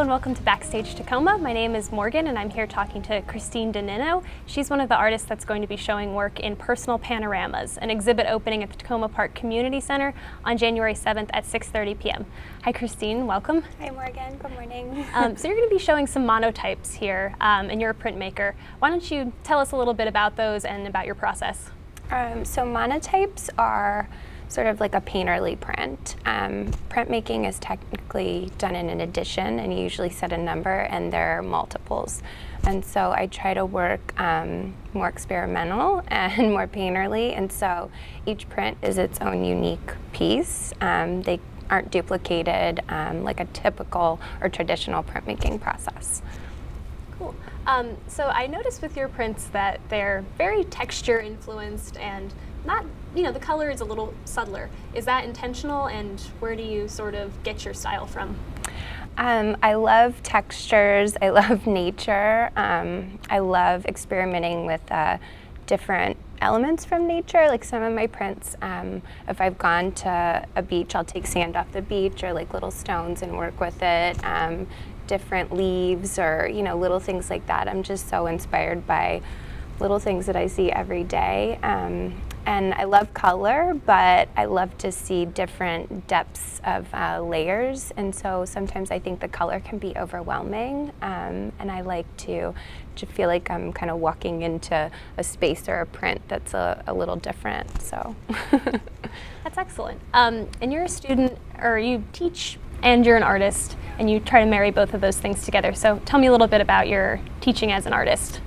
and welcome to BackStage Takoma. My name is Morgan and I'm here talking to Christine Danino. She's one of the artists that's going to be showing work in Personal Panoramas, an exhibit opening at the Takoma Park Community Center on January 7th at 6:30 p.m. Hi Christine, welcome. Hi Morgan, good morning. So you're going to be showing some monotypes here and you're a printmaker. Why don't you tell us a little bit about those and about your process? So monotypes are sort of like a painterly print. Printmaking is technically done in an edition, and you usually set a number and there are multiples. And so I try to work more experimental and more painterly, and so each print is its own unique piece. They aren't duplicated like a typical or traditional printmaking process. Cool. So I noticed with your prints that they're very texture influenced and not, the color is a little subtler. Is that intentional, and where do you sort of get your style from? I love textures, I love nature, I love experimenting with different elements from nature. Like some of my prints, if I've gone to a beach, I'll take sand off the beach or like little stones and work with it. Different leaves or little things like that. I'm just so inspired by little things that I see every day. And I love color, but I love to see different depths of layers, and so sometimes I think the color can be overwhelming, and I like to feel like I'm kind of walking into a space or a print that's a little different, so. That's excellent. And you're a student, or you teach and you're an artist, and you try to marry both of those things together. So tell me a little bit about your teaching as an artist.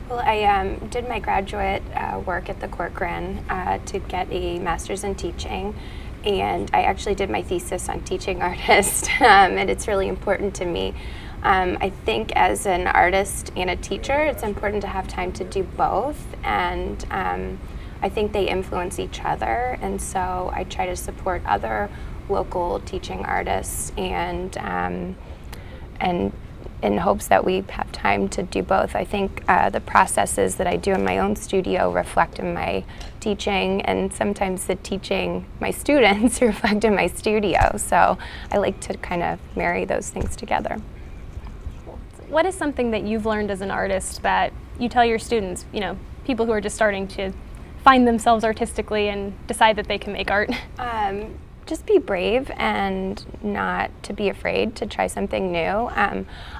Well, I did my graduate work at the Corcoran to get a master's in teaching, and I actually did my thesis on teaching artists, and it's really important to me. I think as an artist and a teacher, it's important to have time to do both, and I think they influence each other, and so I try to support other local teaching artists and in hopes that we have time to do both. I think the processes that I do in my own studio reflect in my teaching, and sometimes the teaching my students reflect in my studio. So I like to kind of marry those things together. What is something that you've learned as an artist that you tell your students, people who are just starting to find themselves artistically and decide that they can make art? Just be brave and not to be afraid to try something new.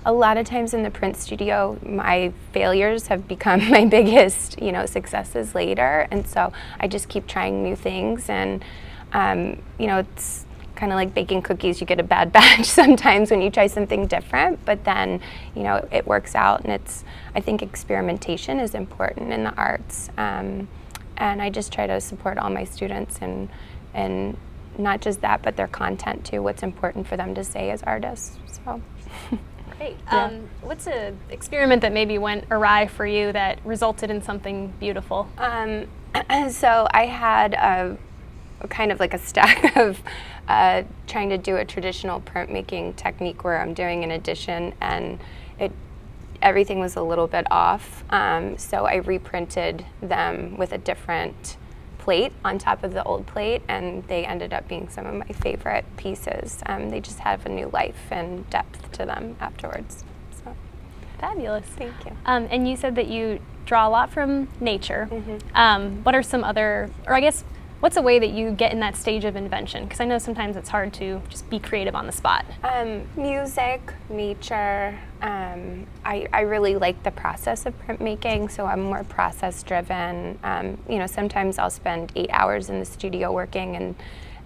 A lot of times in the print studio, my failures have become my biggest, successes later, and so I just keep trying new things. And it's kind of like baking cookies. You get a bad batch sometimes when you try something different, but then it works out. And I think experimentation is important in the arts, and I just try to support all my students and not just that, but their content too, what's important for them to say as artists. So. Great. Yeah. What's an experiment that maybe went awry for you that resulted in something beautiful? So I had a kind of like a stack of trying to do a traditional printmaking technique where I'm doing an edition, and everything was a little bit off. So I reprinted them with a different plate on top of the old plate, and they ended up being some of my favorite pieces. They just have a new life and depth to them afterwards. So. Fabulous. Thank you. And you said that you draw a lot from nature. Mm-hmm. What are some other, or I guess, what's a way that you get in that stage of invention? Because I know sometimes it's hard to just be creative on the spot. Music, nature. I really like the process of printmaking, so I'm more process driven. Sometimes I'll spend 8 hours in the studio working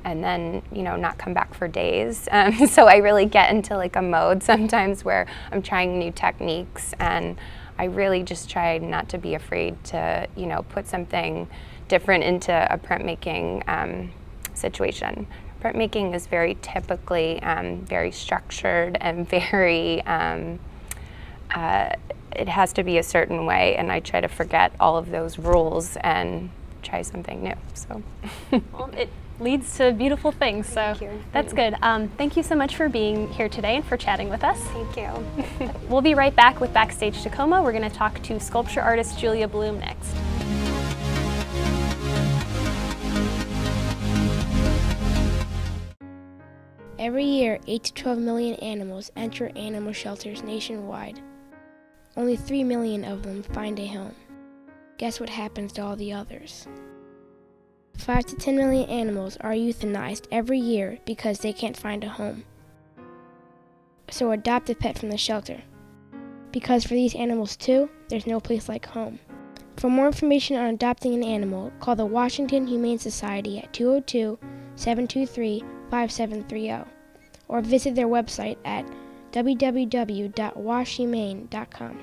and then not come back for days. So I really get into like a mode sometimes where I'm trying new techniques, and I really just try not to be afraid to put something different into a printmaking situation. Printmaking is very typically very structured and very, it has to be a certain way, and I try to forget all of those rules and try something new. So. Well, it leads to beautiful things, so Thank you. That's good. Thank you so much for being here today and for chatting with us. Thank you. We'll be right back with BackStage Takoma. We're going to talk to sculpture artist Julia Bloom next. Every year, 8 to 12 million animals enter animal shelters nationwide. Only 3 million of them find a home. Guess what happens to all the others? 5 to 10 million animals are euthanized every year because they can't find a home. So adopt a pet from the shelter. Because for these animals too, there's no place like home. For more information on adopting an animal, call the Washington Humane Society at 202-723-5730 or visit their website at www.washhumane.com.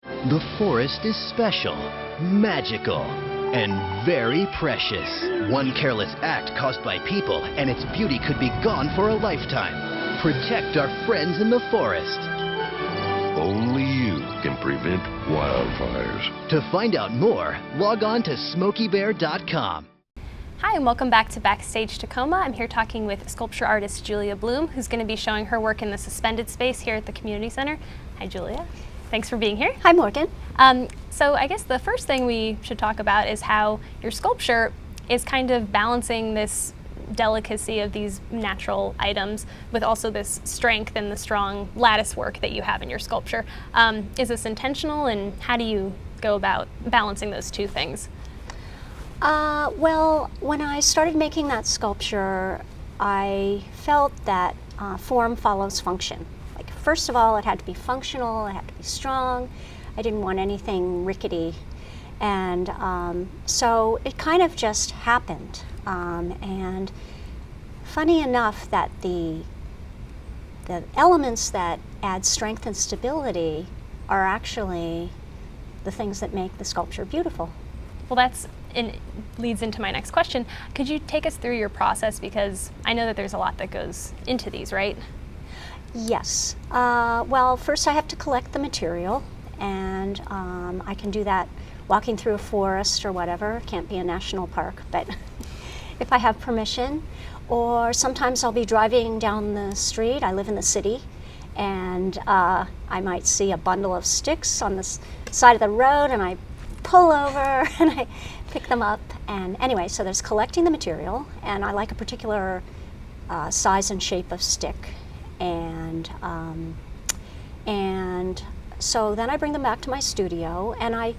The forest is special, magical, and very precious. One careless act caused by people, and its beauty could be gone for a lifetime. Protect our friends in the forest. Only you can prevent wildfires. To find out more, log on to SmokeyBear.com. Hi, and welcome back to BackStage Takoma. I'm here talking with sculpture artist Julia Bloom, who's going to be showing her work in the suspended space here at the community center. Hi, Julia. Thanks for being here. Hi, Morgan. So I guess the first thing we should talk about is how your sculpture is kind of balancing this delicacy of these natural items with also this strength and the strong lattice work that you have in your sculpture. Is this intentional, and how do you go about balancing those two things? Well, when I started making that sculpture, I felt that form follows function. Like, first of all, it had to be functional, it had to be strong. I didn't want anything rickety. And so it kind of just happened. And funny enough that the elements that add strength and stability are actually the things that make the sculpture beautiful. Well, leads into my next question. Could you take us through your process? Because I know that there's a lot that goes into these, right? Yes. Well, first I have to collect the material, and I can do that walking through a forest or whatever. It can't be a national park, but if I have permission. Or sometimes I'll be driving down the street. I live in the city, and I might see a bundle of sticks on the side of the road, and I pull over and I pick them up. And anyway, so there's collecting the material, and I like a particular size and shape of stick. And so then I bring them back to my studio, and I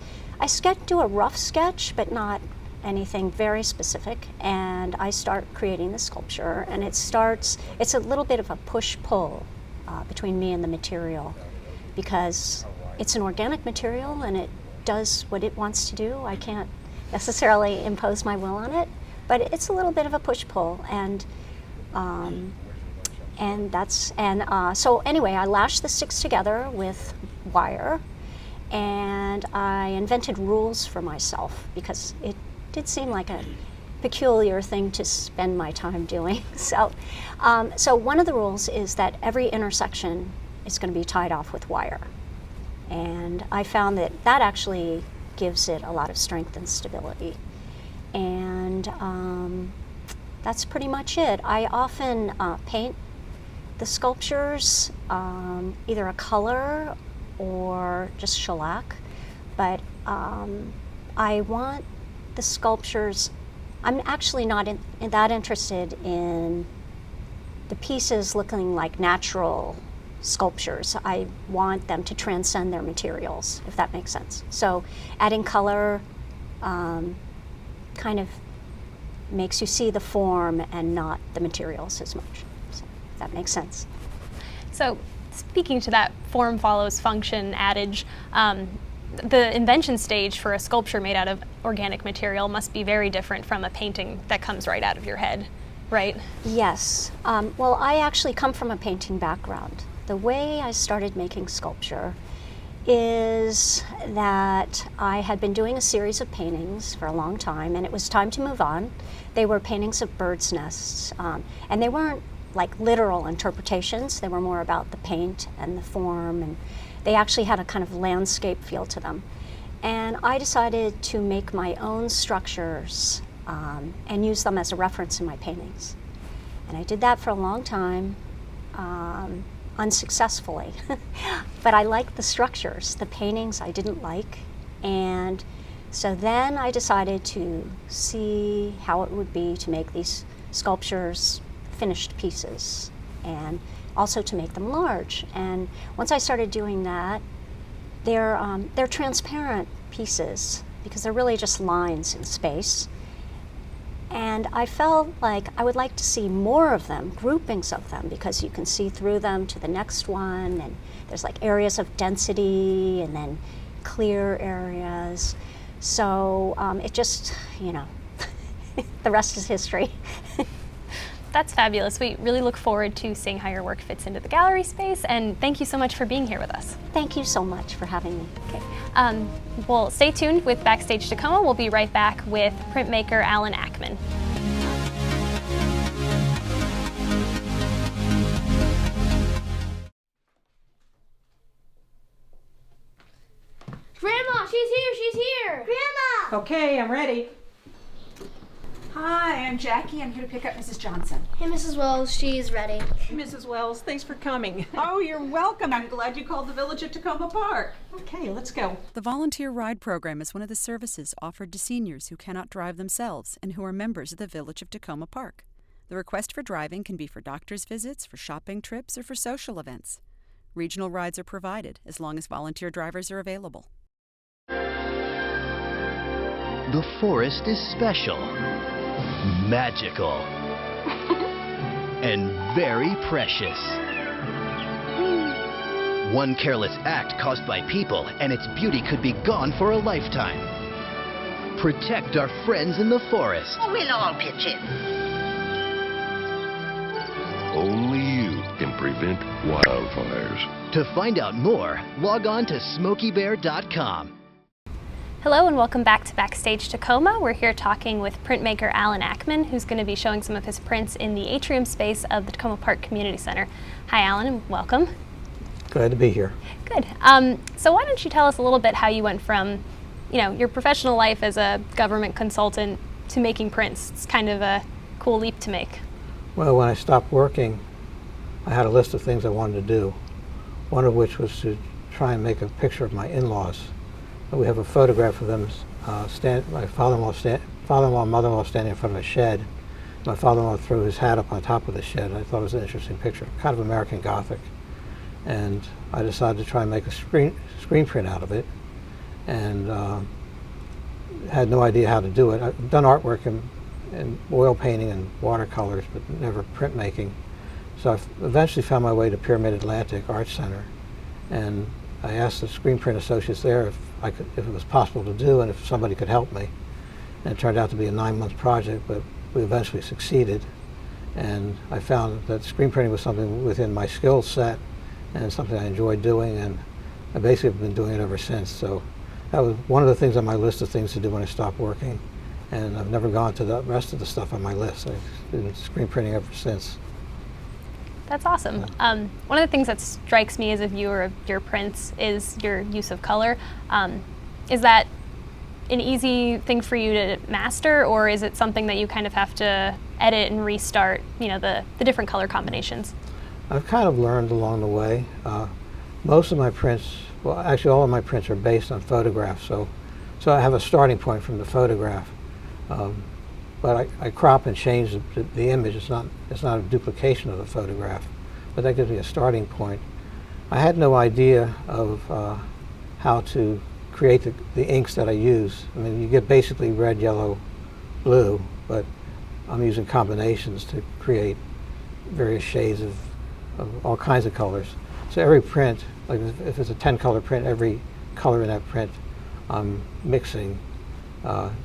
do a rough sketch, but not anything very specific, and I start creating the sculpture. And it's a little bit of a push-pull between me and the material, because it's an organic material and it does what it wants to do. I can't necessarily impose my will on it, but it's a little bit of a push-pull. So anyway, I lashed the sticks together with wire, and I invented rules for myself because it did seem like a peculiar thing to spend my time doing. So one of the rules is that every intersection is going to be tied off with wire. And I found that actually gives it a lot of strength and stability. And that's pretty much it. I often paint the sculptures, either a color or just shellac, but I want the sculptures, I'm actually not that interested in the pieces looking like natural sculptures. I want them to transcend their materials, if that makes sense. So adding color kind of makes you see the form and not the materials as much. So if that makes sense. So speaking to that form follows function adage, the invention stage for a sculpture made out of organic material must be very different from a painting that comes right out of your head, right? Yes. Well, I actually come from a painting background. The way I started making sculpture is that I had been doing a series of paintings for a long time, and it was time to move on. They were paintings of birds' nests, and they weren't like literal interpretations. They were more about the paint and the form, and they actually had a kind of landscape feel to them. And I decided to make my own structures and use them as a reference in my paintings. And I did that for a long time, unsuccessfully. But I liked the structures. The paintings I didn't like. And so then I decided to see how it would be to make these sculptures finished pieces, and also to make them large. And once I started doing that, they're transparent pieces because they're really just lines in space. And I felt like I would like to see more of them, groupings of them, because you can see through them to the next one, and there's like areas of density and then clear areas. So it just, you know, the rest is history. That's fabulous. We really look forward to seeing how your work fits into the gallery space, and thank you so much for being here with us. Thank you so much for having me. Okay. Well, stay tuned with Backstage Takoma. We'll be right back with printmaker Alan Ackman. Grandma, she's here! Grandma! Okay, I'm ready. Hi, I'm Jackie. I'm here to pick up Mrs. Johnson. Hey, Mrs. Wells, she's ready. Mrs. Wells, thanks for coming. Oh, you're welcome. I'm glad you called the village at Takoma Park. Okay, let's go. The Volunteer Ride Program is one of the services offered to seniors who cannot drive themselves and who are members of the village of Takoma Park. The request for driving can be for doctor's visits, for shopping trips, or for social events. Regional rides are provided as long as volunteer drivers are available. The forest is special, magical, and very precious. One careless act caused by people, and its beauty could be gone for a lifetime. Protect our friends in the forest. We'll all pitch in. Only you can prevent wildfires. To find out more, log on to SmokeyBear.com. Hello and welcome back to Backstage Takoma. We're here talking with printmaker Alan Ackman, who's going to be showing some of his prints in the atrium space of the Takoma Park Community Center. Hi Alan, and welcome. Glad to be here. Good. So why don't you tell us a little bit how you went from, your professional life as a government consultant to making prints? It's kind of a cool leap to make. Well, when I stopped working, I had a list of things I wanted to do. One of which was to try and make a picture of my in-laws. We have a photograph of them, my father-in-law and mother-in-law standing in front of a shed. My father-in-law threw his hat up on top of the shed. I thought it was an interesting picture, kind of American Gothic. And I decided to try and make a screen print out of it, and had no idea how to do it. I've done artwork in oil painting and watercolors, but never printmaking. So I eventually found my way to Pyramid Atlantic Art Center, and I asked the screen print associates there if it was possible to do and if somebody could help me. And it turned out to be a 9-month project, but we eventually succeeded. And I found that screen printing was something within my skill set and something I enjoyed doing, and I basically have been doing it ever since. So that was one of the things on my list of things to do when I stopped working. And I've never gone to the rest of the stuff on my list. I've been screen printing ever since. That's awesome. One of the things that strikes me as a viewer of your prints is your use of color. Is that an easy thing for you to master, or is it something that you kind of have to edit and restart, the different color combinations? I've kind of learned along the way. Most of my prints, well, actually all of my prints are based on photographs, so I have a starting point from the photograph. But I crop and change the image. It's not a duplication of the photograph, but that gives me a starting point. I had no idea of how to create the inks that I use. I mean, you get basically red, yellow, blue, but I'm using combinations to create various shades of all kinds of colors. So every print, like if it's a 10-color print, every color in that print I'm mixing,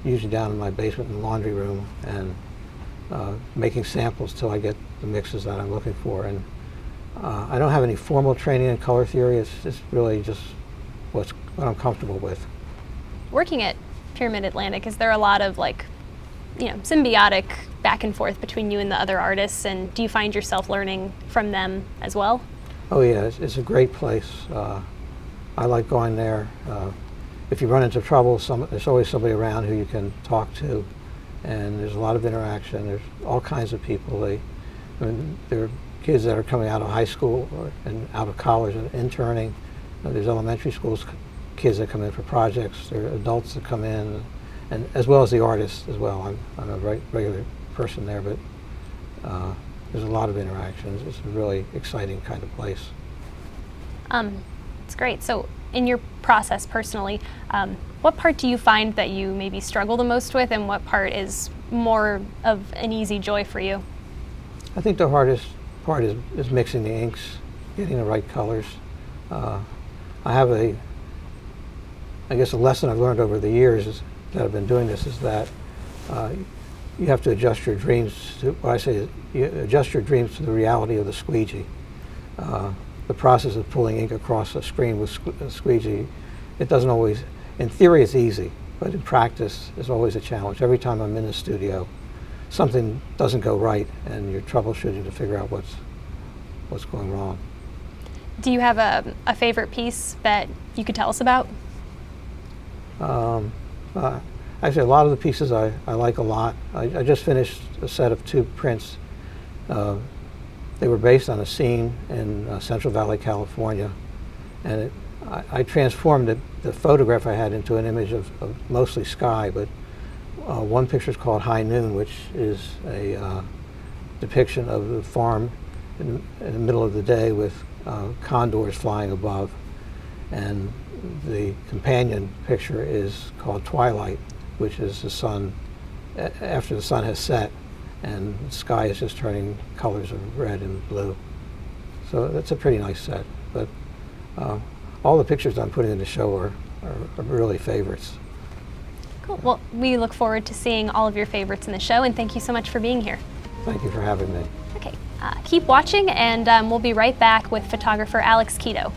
usually down in my basement in the laundry room, and making samples till I get the mixes that I'm looking for. And I don't have any formal training in color theory. It's just really just what I'm comfortable with. Working at Pyramid Atlantic, is there a lot of symbiotic back and forth between you and the other artists, and do you find yourself learning from them as well? Oh yeah, it's a great place. I like going there. If you run into trouble, there's always somebody around who you can talk to, and there's a lot of interaction. There's all kinds of people. There are kids that are coming out of high school and out of college and interning. There's elementary schools kids that come in for projects. There are adults that come in, and as well as the artists as well. I'm a regular person there, but there's a lot of interactions. It's a really exciting kind of place. It's great. So in your process personally, what part do you find that you maybe struggle the most with, and what part is more of an easy joy for you? I think the hardest part is mixing the inks, getting the right colors. I have I guess a lesson I've learned over the years that I've been doing this is that you have to adjust your dreams to, what I say is, you adjust your dreams to the reality of the squeegee. The process of pulling ink across a screen with a squeegee, it doesn't always, in theory it's easy, but in practice it's always a challenge. Every time I'm in the studio, something doesn't go right and you're troubleshooting to figure out what's going wrong. Do you have a favorite piece that you could tell us about? Actually, a lot of the pieces I like a lot. I just finished a set of 2 prints. They were based on a scene in Central Valley, California, and I transformed the photograph I had into an image of mostly sky, but one picture is called High Noon, which is a depiction of the farm in the middle of the day with condors flying above, and the companion picture is called Twilight, which is the sun after the sun has set and the sky is just turning colors of red and blue. So that's a pretty nice set, but all the pictures I'm putting in the show are really favorites. Cool. Well, we look forward to seeing all of your favorites in the show, and thank you so much for being here. Thank you for having me. Okay, keep watching, and we'll be right back with photographer Alex Keto.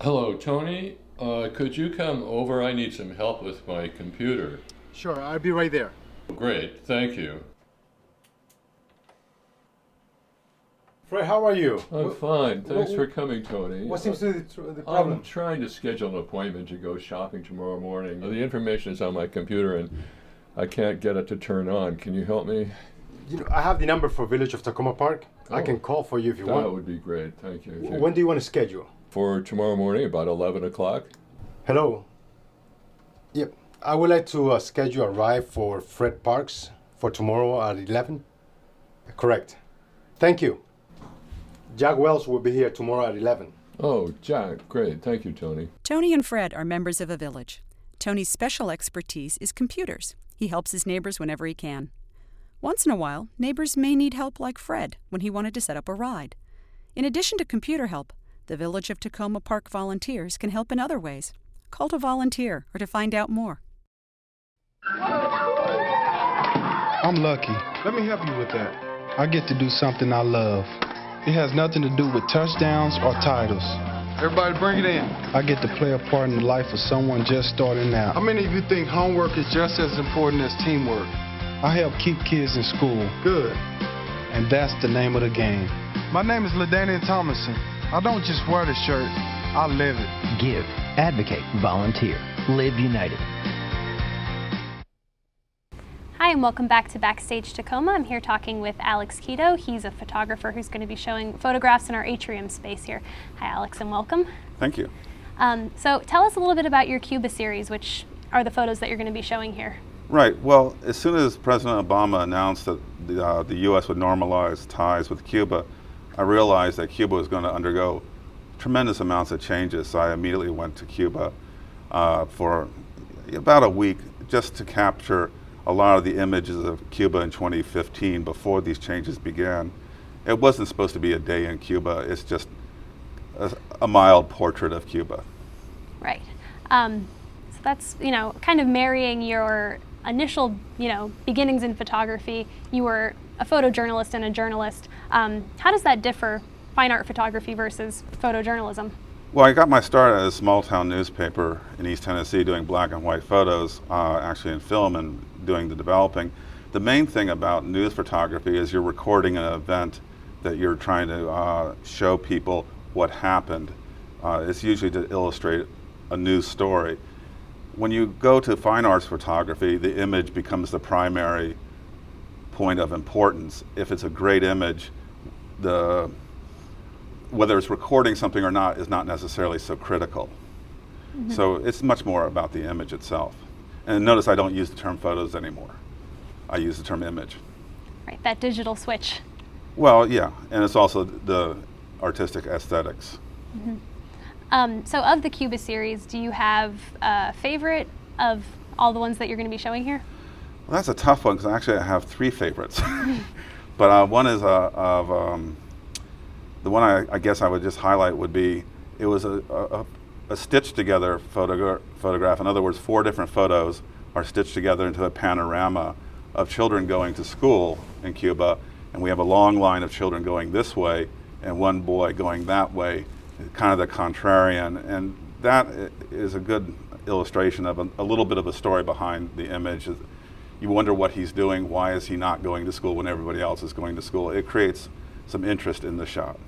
Hello, Tony. Could you come over? I need some help with my computer. Sure, I'll be right there. Great, thank you. Fred, how are you? I'm fine. Thanks for coming, Tony. What seems to be the problem? I'm trying to schedule an appointment to go shopping tomorrow morning. The information is on my computer and I can't get it to turn on. Can you help me? You know, I have the number for Village of Takoma Park. I can call for you if you want. That would be great. Thank you. When do you want to schedule? For tomorrow morning, about 11 o'clock. Hello. Yep. I would like to schedule a ride for Fred Parks for tomorrow at 11. Correct. Thank you. Jack Wells will be here tomorrow at 11. Oh, Jack. Great. Thank you, Tony. Tony and Fred are members of a village. Tony's special expertise is computers. He helps his neighbors whenever he can. Once in a while, neighbors may need help like Fred when he wanted to set up a ride. In addition to computer help, the Village of Takoma Park volunteers can help in other ways. Call to volunteer or to find out more. I'm lucky. Let me help you with that. I get to do something I love. It has nothing to do with touchdowns or titles. Everybody bring it in. I get to play a part in the life of someone just starting out. How many of you think homework is just as important as teamwork? I help keep kids in school. Good. And that's the name of the game. My name is LaDainian Thomason. I don't just wear the shirt, I live it. Give, advocate, volunteer. Live united. Hi, and welcome back to BackStage Takoma. I'm here talking with Alex Keto. He's a photographer who's going to be showing photographs in our atrium space here. Hi, Alex, and welcome. Thank you. So tell us a little bit about your Cuba series, which are the photos that you're going to be showing here. Right. Well, as soon as President Obama announced that the U.S. would normalize ties with Cuba, I realized that Cuba was going to undergo tremendous amounts of changes. So I immediately went to Cuba for about a week just to capture a lot of the images of Cuba in 2015 before these changes began. It wasn't supposed to be a day in Cuba. It's just a mild portrait of Cuba. Right. So that's, kind of marrying your initial, beginnings in photography. You were a photojournalist and a journalist. How does that differ, fine art photography versus photojournalism? Well, I got my start at a small town newspaper in East Tennessee doing black and white photos, actually in film and doing the developing. The main thing about news photography is you're recording an event that you're trying to show people what happened. It's usually to illustrate a news story. when you go to fine arts photography, the image becomes the primary point of importance. If it's a great image, whether it's recording something or not is not necessarily so critical. Mm-hmm. So it's much more about the image itself. And notice I don't use the term photos anymore. I use the term image. Right, that digital switch. Well, yeah, and it's also the artistic aesthetics. Mm-hmm. So of the Cuba series, do you have a favorite of all the ones that you're going to be showing here? Well, that's a tough one, because actually I have three favorites. But one is the one I guess I would just highlight would be, it was a stitched together photograph. In other words, 4 different photos are stitched together into a panorama of children going to school in Cuba. And we have a long line of children going this way and one boy going that way, kind of the contrarian. And that is a good illustration of a little bit of a story behind the image. You wonder what he's doing. Why is he not going to school when everybody else is going to school? It creates some interest in the shot.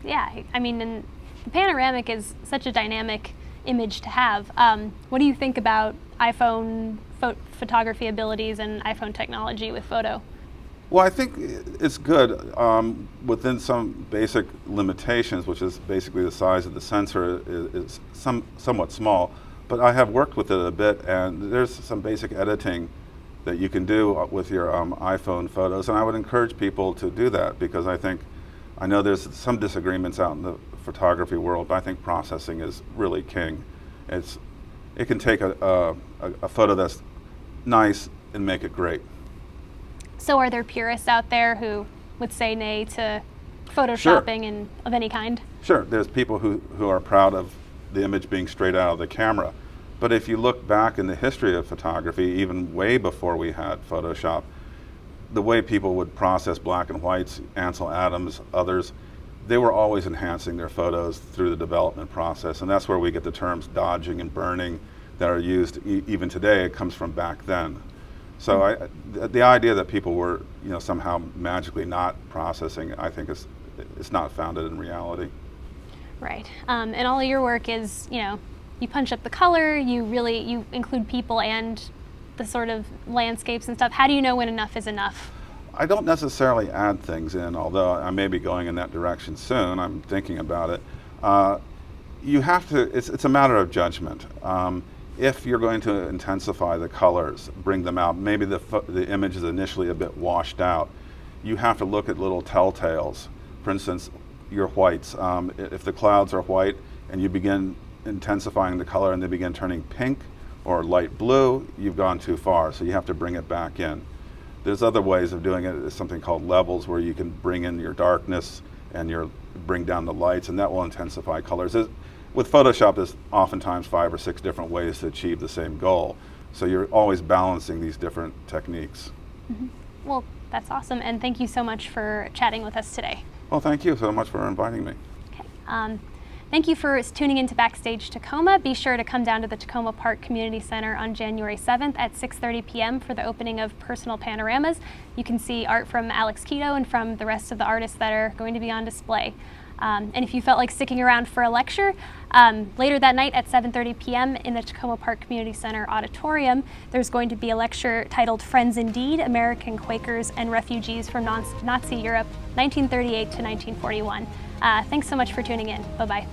Yeah, I mean, and the panoramic is such a dynamic image to have. What do you think about iPhone photography abilities and iPhone technology with photo? Well, I think it's good within some basic limitations, which is basically the size of the sensor is somewhat small. But I have worked with it a bit, and there's some basic editing that you can do with your iPhone photos, and I would encourage people to do that, because I know there's some disagreements out in the photography world, but I think processing is really king. It can take a photo that's nice and make it great. So are there purists out there who would say nay to photoshopping of any kind? Sure, there's people who are proud of the image being straight out of the camera. But if you look back in the history of photography, even way before we had Photoshop, the way people would process black and whites, Ansel Adams, others, they were always enhancing their photos through the development process. And that's where we get the terms dodging and burning that are used even today. It comes from back then. So the idea that people were somehow magically not processing, I think it's not founded in reality. Right. And all of your work is, you punch up the color, you include people and the sort of landscapes and stuff. How do you know when enough is enough? I don't necessarily add things in, although I may be going in that direction soon. I'm thinking about it. You have to, it's a matter of judgment. If you're going to intensify the colors, bring them out, maybe the image is initially a bit washed out, you have to look at little telltales. For instance, your whites. If the clouds are white and you begin intensifying the color and they begin turning pink or light blue, you've gone too far, so you have to bring it back in. There's other ways of doing it. There's something called levels, where you can bring in your darkness and bring down the lights, and that will intensify colors. With Photoshop, there's oftentimes 5 or 6 different ways to achieve the same goal. So you're always balancing these different techniques. Mm-hmm. Well, that's awesome, and thank you so much for chatting with us today. Well, thank you so much for inviting me. Okay. Thank you for tuning in to BackStage Takoma. Be sure to come down to the Takoma Park Community Center on January 7th at 6:30 p.m. for the opening of Personal Panoramas. You can see art from Alex Keto and from the rest of the artists that are going to be on display. And if you felt like sticking around for a lecture, later that night at 7:30 p.m. in the Takoma Park Community Center auditorium, there's going to be a lecture titled Friends Indeed, American Quakers and Refugees from Nazi Europe, 1938 to 1941. Thanks so much for tuning in. Bye-bye.